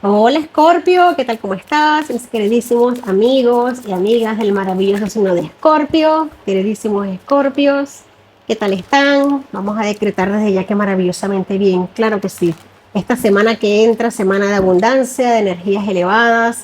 Hola Escorpio, ¿qué tal? ¿Cómo estás? Mis queridísimos amigos y amigas del maravilloso signo de Escorpio, queridísimos Escorpios, ¿qué tal están? Vamos a decretar desde ya que maravillosamente bien, claro que sí. Esta semana que entra, semana de abundancia, de energías elevadas,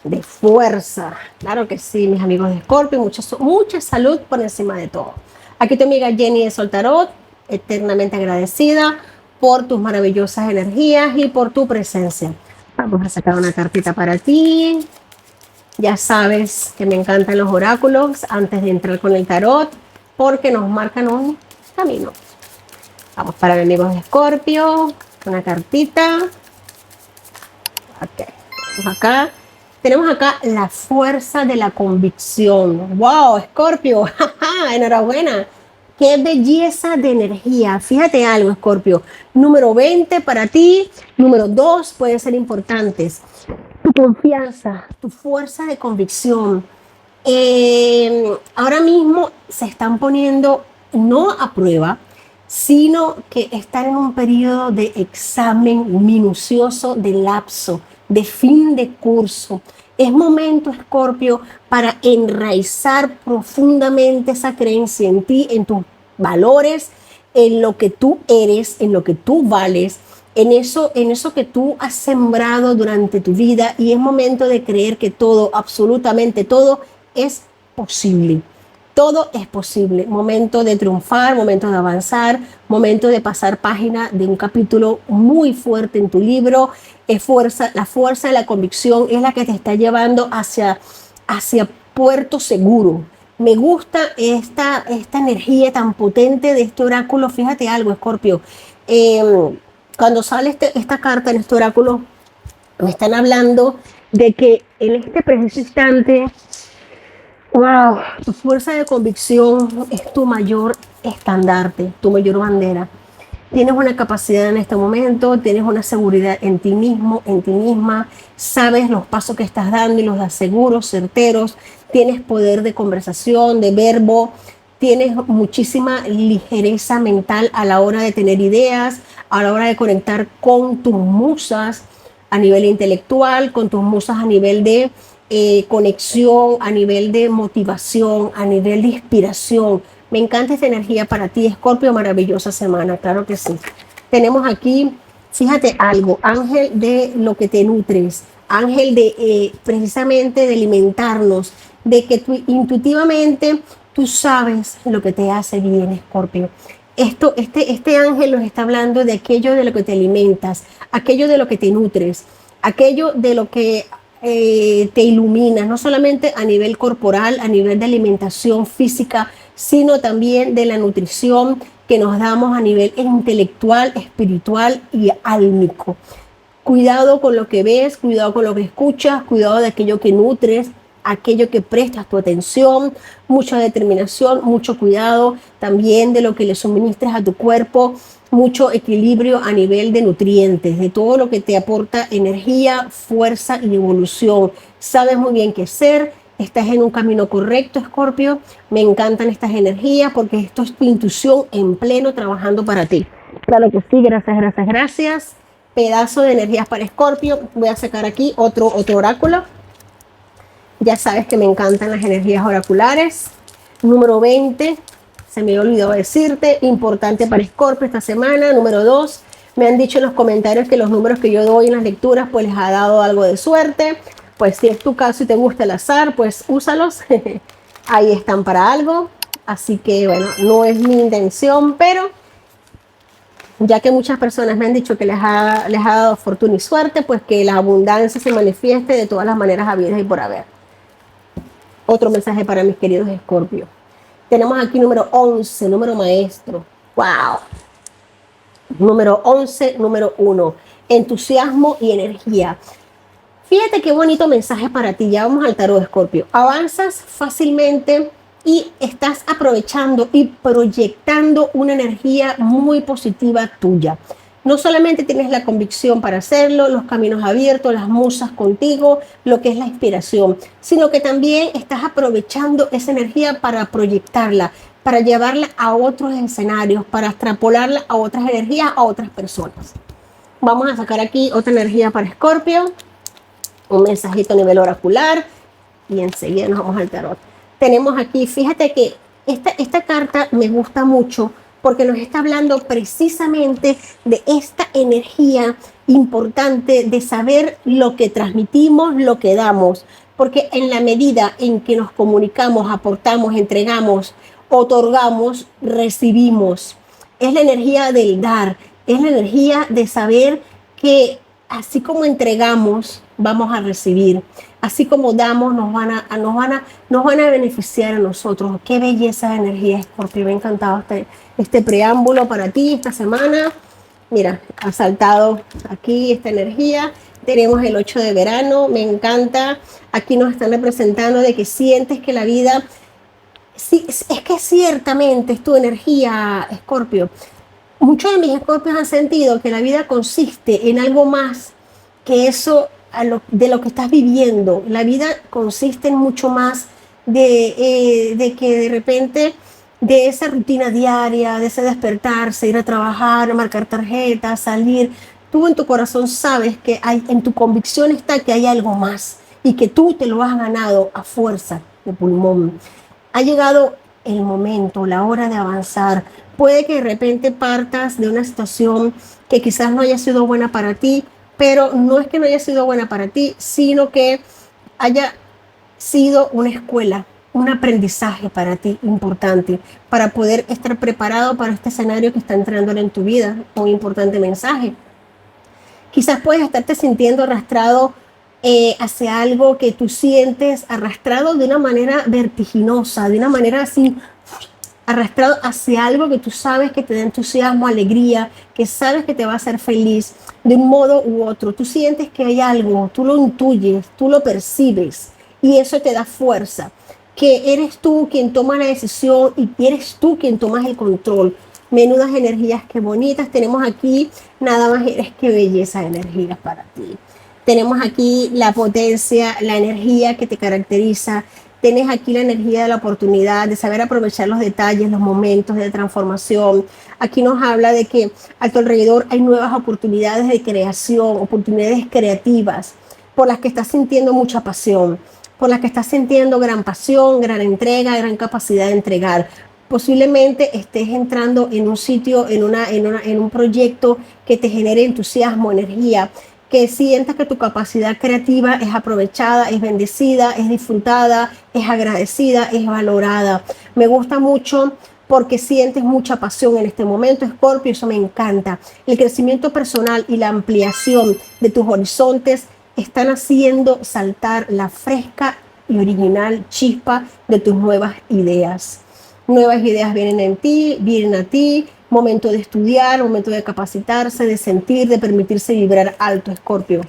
de fuerza, claro que sí, mis amigos de Escorpio, mucha salud por encima de todo. Aquí tu amiga Jenny de Soltarot, eternamente agradecida por tus maravillosas energías y por tu presencia. Vamos a sacar una cartita para ti. Ya sabes que me encantan los oráculos antes de entrar con el tarot porque nos marcan un camino. Vamos para enemigos de Escorpio. Una cartita. Ok. Tenemos acá la fuerza de la convicción. ¡Wow, Escorpio! Enhorabuena. ¡Qué belleza de energía! Fíjate algo, Escorpio. Número 20 para ti. Número 2 pueden ser importantes. Tu confianza, tu fuerza de convicción. Ahora mismo se están poniendo no a prueba, sino que están en un periodo de examen minucioso, de lapso, de fin de curso. Es momento, Escorpio, para enraizar profundamente esa creencia en ti, en tus valores, en lo que tú eres, en lo que tú vales, en eso que tú has sembrado durante tu vida, y es momento de creer que todo, absolutamente todo, es posible. Todo es posible. Momento de triunfar, momento de avanzar, momento de pasar página de un capítulo muy fuerte en tu libro. La fuerza de la convicción es la que te está llevando hacia puerto seguro. Me gusta esta energía tan potente de este oráculo. Fíjate algo, Escorpio. Cuando sale esta carta en este oráculo, me están hablando de que en este preciso instante, wow, tu fuerza de convicción es tu mayor estandarte, tu mayor bandera. Tienes una capacidad en este momento, tienes una seguridad en ti mismo, en ti misma, sabes los pasos que estás dando y los das seguros, certeros, tienes poder de conversación, de verbo, tienes muchísima ligereza mental a la hora de tener ideas, a la hora de conectar con tus musas a nivel intelectual, con tus musas a nivel de conexión, a nivel de motivación, a nivel de inspiración. Me encanta esta energía para ti, Escorpio, maravillosa semana, claro que sí. Tenemos aquí, fíjate algo, ángel de lo que te nutres, ángel de precisamente de alimentarnos, de que tú intuitivamente tú sabes lo que te hace bien, Escorpio. Este ángel nos está hablando de aquello de lo que te alimentas, aquello de lo que te nutres, aquello de lo que te ilumina, no solamente a nivel corporal, a nivel de alimentación física, sino también de la nutrición que nos damos a nivel intelectual, espiritual y álmico. Cuidado con lo que ves, cuidado con lo que escuchas, cuidado de aquello que nutres, aquello que prestas tu atención, mucha determinación, mucho cuidado también de lo que le suministres a tu cuerpo, mucho equilibrio a nivel de nutrientes, de todo lo que te aporta energía, fuerza y evolución. Sabes muy bien qué hacer, estás en un camino correcto, Escorpio. Me encantan estas energías porque esto es tu intuición en pleno trabajando para ti. Claro que sí, gracias, gracias, gracias. Pedazo de energías para Escorpio. Voy a sacar aquí otro oráculo. Ya sabes que me encantan las energías oraculares. Número 20, se me olvidó decirte, importante para Escorpio esta semana. Número 2, me han dicho en los comentarios que los números que yo doy en las lecturas pues les ha dado algo de suerte. Pues si es tu caso y te gusta el azar, pues úsalos. Ahí están para algo. Así que bueno, no es mi intención, pero ya que muchas personas me han dicho que les ha dado fortuna y suerte, pues que la abundancia se manifieste de todas las maneras habidas y por haber. Otro mensaje para mis queridos Escorpio. Tenemos aquí número 11, número maestro. ¡Wow! Número 11, número 1. Entusiasmo y energía. Fíjate qué bonito mensaje para ti. Ya vamos al tarot, Escorpio. Avanzas fácilmente y estás aprovechando y proyectando una energía muy positiva tuya. No solamente tienes la convicción para hacerlo, los caminos abiertos, las musas contigo, lo que es la inspiración, sino que también estás aprovechando esa energía para proyectarla, para llevarla a otros escenarios, para extrapolarla a otras energías, a otras personas. Vamos a sacar aquí otra energía para Escorpio. un mensajito a nivel oracular y enseguida nos vamos al tarot. Tenemos aquí, fíjate que esta carta me gusta mucho porque nos está hablando precisamente de esta energía importante de saber lo que transmitimos, lo que damos, porque en la medida en que nos comunicamos, aportamos, entregamos, otorgamos, recibimos. Es la energía del dar, es la energía de saber que así como entregamos, vamos a recibir. Así como damos, nos van a beneficiar a nosotros. Qué belleza de energía, Escorpio. Me ha encantado este preámbulo para ti esta semana. Mira, ha saltado aquí esta energía. Tenemos el 8 de verano, me encanta. Aquí nos están representando de que sientes que la vida... Sí, es que ciertamente es tu energía, Escorpio. Muchos de mis escorpios han sentido que la vida consiste en algo más que eso de lo que estás viviendo. La vida consiste en mucho más de que de repente de esa rutina diaria, de ese despertarse, ir a trabajar, marcar tarjetas, salir. Tú en tu corazón sabes que hay, en tu convicción está que hay algo más y que tú te lo has ganado a fuerza de pulmón. Ha llegado el momento, la hora de avanzar. Puede que de repente partas de una situación que quizás no haya sido buena para ti, pero no es que no haya sido buena para ti, sino que haya sido una escuela, un aprendizaje para ti importante, para poder estar preparado para este escenario que está entrando en tu vida. Un importante mensaje. Quizás puedes estarte sintiendo arrastrado hacia algo que tú sientes arrastrado de una manera vertiginosa, de una manera así, arrastrado hacia algo que tú sabes que te da entusiasmo, alegría, que sabes que te va a hacer feliz de un modo u otro. Tú sientes que hay algo, tú lo intuyes, tú lo percibes y eso te da fuerza, que eres tú quien toma la decisión y eres tú quien tomas el control. Menudas energías, qué bonitas tenemos aquí, nada más es que belleza de energías para ti. Tenemos aquí la potencia, la energía que te caracteriza. Tienes aquí la energía de la oportunidad, de saber aprovechar los detalles, los momentos de transformación. Aquí nos habla de que a tu alrededor hay nuevas oportunidades de creación, oportunidades creativas, por las que estás sintiendo mucha pasión, por las que estás sintiendo gran pasión, gran entrega, gran capacidad de entregar. Posiblemente estés entrando en un sitio, en un proyecto que te genere entusiasmo, energía, que sientas que tu capacidad creativa es aprovechada, es bendecida, es disfrutada, es agradecida, es valorada. Me gusta mucho porque sientes mucha pasión en este momento, Escorpio, eso me encanta. El crecimiento personal y la ampliación de tus horizontes están haciendo saltar la fresca y original chispa de tus nuevas ideas. Nuevas ideas vienen en ti, vienen a ti. Momento de estudiar, momento de capacitarse, de sentir, de permitirse vibrar alto, Escorpio.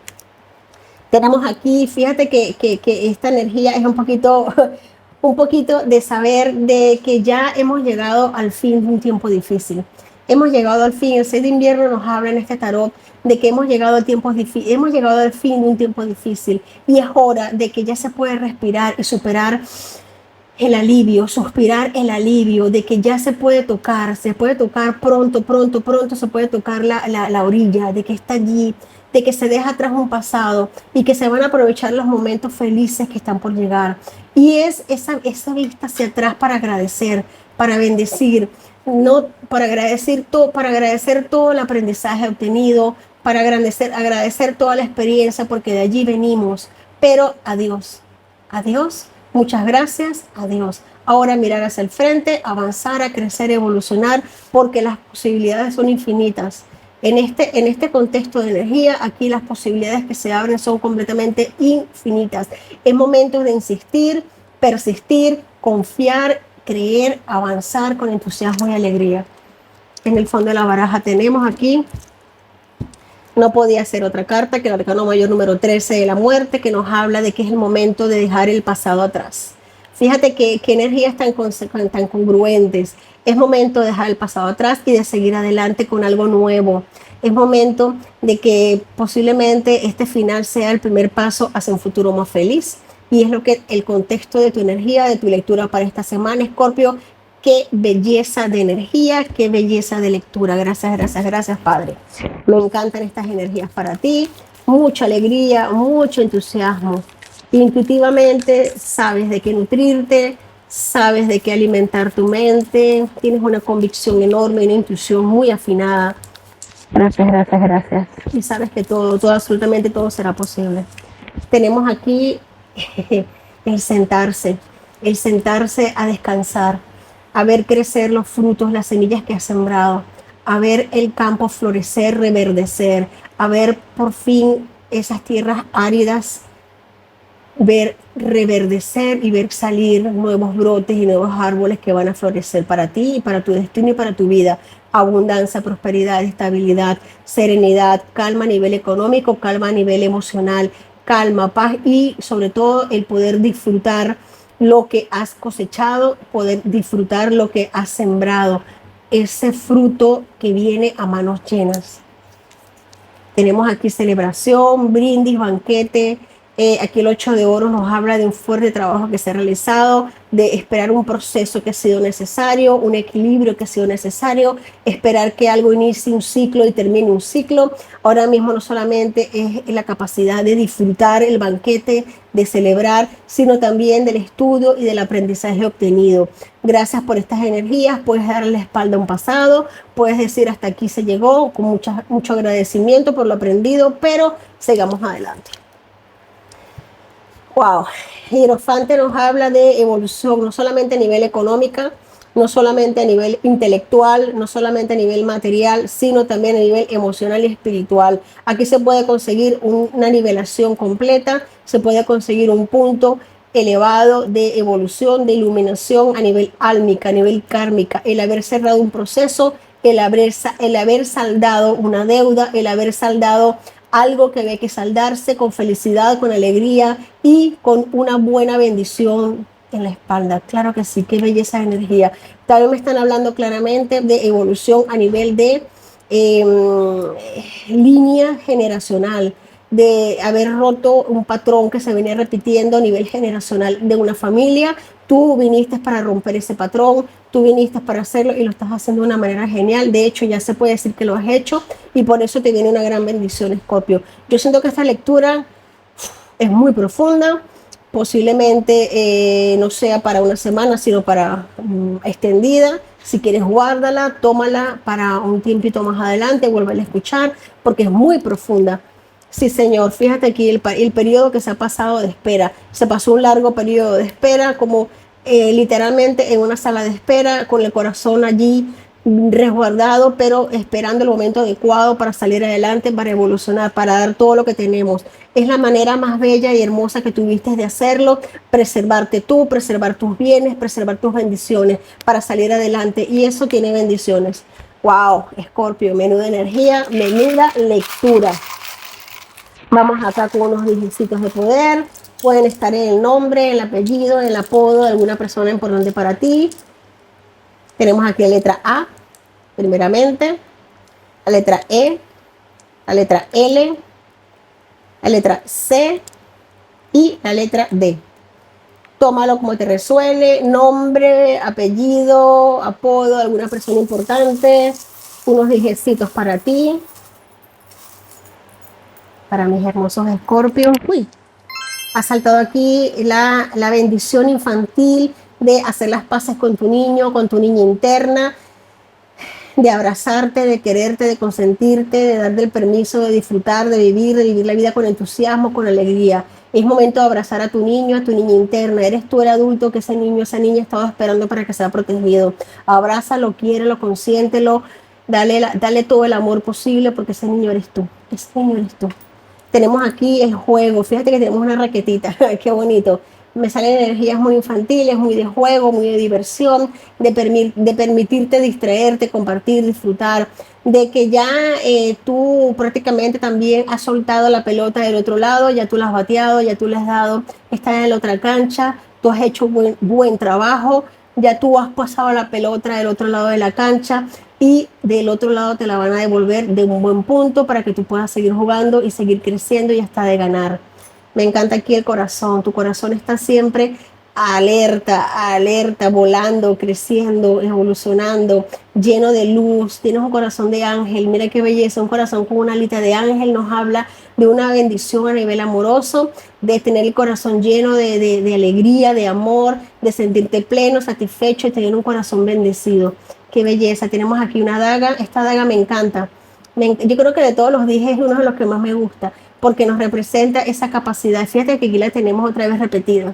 Tenemos aquí, fíjate que esta energía es un poquito de saber de que ya hemos llegado al fin de un tiempo difícil. Hemos llegado al fin, el 6 de invierno nos habla en este tarot de que hemos llegado a tiempos difíciles, hemos llegado al fin de un tiempo difícil y es hora de que ya se puede respirar y superar el alivio, suspirar el alivio de que ya se puede tocar pronto, se puede tocar la orilla, de que está allí, de que se deja atrás un pasado y que se van a aprovechar los momentos felices que están por llegar. Y es esa vista hacia atrás para agradecer, para bendecir, no para agradecer todo el aprendizaje obtenido, para agradecer toda la experiencia, porque de allí venimos. Pero adiós. Muchas gracias, adiós. Ahora mirar hacia el frente, avanzar, a crecer, evolucionar, porque las posibilidades son infinitas. En este contexto de energía, aquí las posibilidades que se abren son completamente infinitas. Es momento de insistir, persistir, confiar, creer, avanzar con entusiasmo y alegría. En el fondo de la baraja tenemos aquí, no podía ser otra carta que el arcano mayor número 13 de la muerte, que nos habla de que es el momento de dejar el pasado atrás. Fíjate qué energías tan congruentes. Es momento de dejar el pasado atrás y de seguir adelante con algo nuevo. Es momento de que posiblemente este final sea el primer paso hacia un futuro más feliz. Y es lo que el contexto de tu energía, de tu lectura para esta semana, Escorpio. Qué belleza de energía, qué belleza de lectura. Gracias, Padre. Me encantan estas energías para ti. mucha alegría, mucho entusiasmo. Intuitivamente sabes de qué nutrirte, sabes de qué alimentar tu mente, tienes una convicción enorme, una intuición muy afinada. Gracias, gracias, gracias. Y sabes que todo, absolutamente todo será posible. Tenemos aquí el sentarse a descansar, a ver crecer los frutos, las semillas que has sembrado, a ver el campo florecer, reverdecer, a ver por fin esas tierras áridas, ver reverdecer y ver salir nuevos brotes y nuevos árboles que van a florecer para ti y para tu destino y para tu vida. Abundancia, prosperidad, estabilidad, serenidad, calma a nivel económico, calma a nivel emocional, calma, paz y sobre todo el poder disfrutar lo que has cosechado, poder disfrutar lo que has sembrado, ese fruto que viene a manos llenas. Tenemos aquí celebración, brindis, banquete. Aquí el 8 de oro nos habla de un fuerte trabajo que se ha realizado, de esperar un proceso que ha sido necesario, un equilibrio que ha sido necesario, esperar que algo inicie un ciclo y termine un ciclo. Ahora mismo no solamente es la capacidad de disfrutar el banquete, de celebrar, sino también del estudio y del aprendizaje obtenido. Gracias por estas energías, puedes darle la espalda a un pasado, puedes decir hasta aquí se llegó, con mucho agradecimiento por lo aprendido, pero sigamos adelante. Wow, Hierophante nos habla de evolución, no solamente a nivel económico, no solamente a nivel intelectual, no solamente a nivel material, sino también a nivel emocional y espiritual. Aquí se puede conseguir una nivelación completa, se puede conseguir un punto elevado de evolución, de iluminación a nivel álmica, a nivel kármica, el haber cerrado un proceso, el haber saldado una deuda, el haber saldado algo que había que saldarse con felicidad, con alegría y con una buena bendición en la espalda. Claro que sí, qué belleza de energía. También me están hablando claramente de evolución a nivel de línea generacional, de haber roto un patrón que se venía repitiendo a nivel generacional de una familia. Tú viniste para romper ese patrón, tú viniste para hacerlo y lo estás haciendo de una manera genial. De hecho, ya se puede decir que lo has hecho y por eso te viene una gran bendición, Escorpio. Yo siento que esta lectura es muy profunda, posiblemente no sea para una semana, sino para extendida. Si quieres, guárdala, tómala para un tiempito más adelante, vuelve a escuchar, porque es muy profunda. Sí, señor, fíjate aquí el periodo que se ha pasado de espera. Se pasó un largo periodo de espera, como literalmente en una sala de espera, con el corazón allí resguardado, pero esperando el momento adecuado para salir adelante, para evolucionar, para dar todo lo que tenemos. Es la manera más bella y hermosa que tuviste de hacerlo, preservarte tú, preservar tus bienes, preservar tus bendiciones para salir adelante. Y eso tiene bendiciones. Wow, Escorpio, menuda energía, menuda lectura. Vamos acá con unos dígitos de poder. Pueden estar en el nombre, en el apellido, en el apodo de alguna persona importante para ti. Tenemos aquí la letra A, primeramente, la letra E, la letra L, la letra C y la letra D. Tómalo como te resuene, nombre, apellido, apodo de alguna persona importante, unos dígitos para ti, para mis hermosos escorpios. Uy, ha saltado aquí la bendición infantil de hacer las paces con tu niña interna, de abrazarte, de quererte, de consentirte, de darte el permiso de disfrutar, de vivir la vida con entusiasmo, con alegría. Es momento de abrazar a tu niño, a tu niña interna. Eres tú el adulto que ese niño, esa niña estaba esperando para que sea protegido. Abrázalo, quiérelo, consiéntelo, dale todo el amor posible porque ese niño eres tú. Ese niño eres tú. Tenemos aquí el juego. Fíjate que tenemos una raquetita. Qué bonito. Me salen energías muy infantiles, muy de juego, muy de diversión, de permitirte distraerte, compartir, disfrutar, de que ya tú prácticamente también has soltado la pelota del otro lado, ya tú la has bateado, ya tú le has dado, estás en la otra cancha, tú has hecho buen trabajo, ya tú has pasado la pelota del otro lado de la cancha y del otro lado te la van a devolver de un buen punto para que tú puedas seguir jugando y seguir creciendo y hasta de ganar. Me encanta aquí el corazón. Tu corazón está siempre alerta, alerta, volando, creciendo, evolucionando, lleno de luz, tienes un corazón de ángel, mira qué belleza, un corazón con una alita de ángel nos habla de una bendición a nivel amoroso, de tener el corazón lleno de alegría, de amor, de sentirte pleno, satisfecho y tener un corazón bendecido. Qué belleza, tenemos aquí una daga, esta daga me encanta. Yo creo que de todos los días es uno de los que más me gusta, porque nos representa esa capacidad. Fíjate que aquí la tenemos otra vez repetida.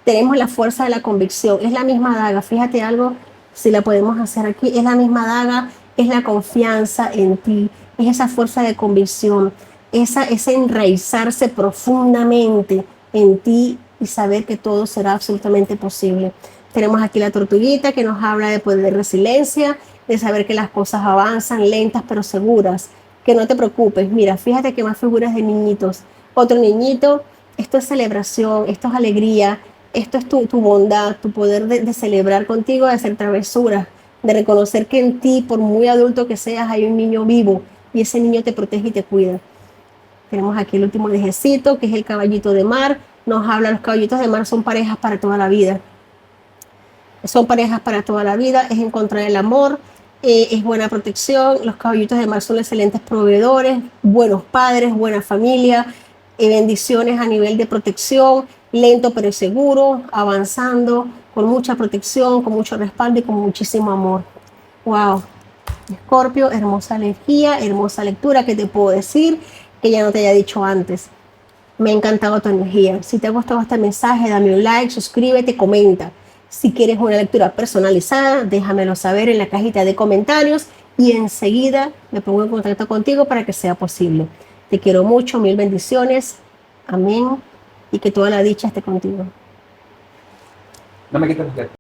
Tenemos la fuerza de la convicción. Es la misma daga. Fíjate algo, si la podemos hacer aquí, es la misma daga, es la confianza en ti, es esa fuerza de convicción, ese enraizarse profundamente en ti y saber que todo será absolutamente posible. Tenemos aquí la tortuguita que nos habla de poder de resiliencia, de saber que las cosas avanzan lentas pero seguras, que no te preocupes. Mira, fíjate que más figuras de niñitos. Otro niñito, esto es celebración, esto es alegría, esto es tu bondad, tu poder de celebrar contigo, de hacer travesuras, de reconocer que en ti, por muy adulto que seas, hay un niño vivo y ese niño te protege y te cuida. Tenemos aquí el último viejecito, que es el caballito de mar. Nos habla, los caballitos de mar son parejas para toda la vida. Son parejas para toda la vida, es encontrar el amor, es buena protección. Los caballitos de mar son excelentes proveedores, buenos padres, buena familia, bendiciones a nivel de protección, lento pero seguro, avanzando, con mucha protección, con mucho respaldo y con muchísimo amor. Wow. Escorpio, hermosa energía, hermosa lectura. ¿Qué te puedo decir que ya no te haya dicho antes? Me ha encantado tu energía. Si te ha gustado este mensaje, dame un like, suscríbete, comenta. Si quieres una lectura personalizada, déjamelo saber en la cajita de comentarios y enseguida me pongo en contacto contigo para que sea posible. Te quiero mucho, mil bendiciones. Amén. Y que toda la dicha esté contigo. No me quites los dedos.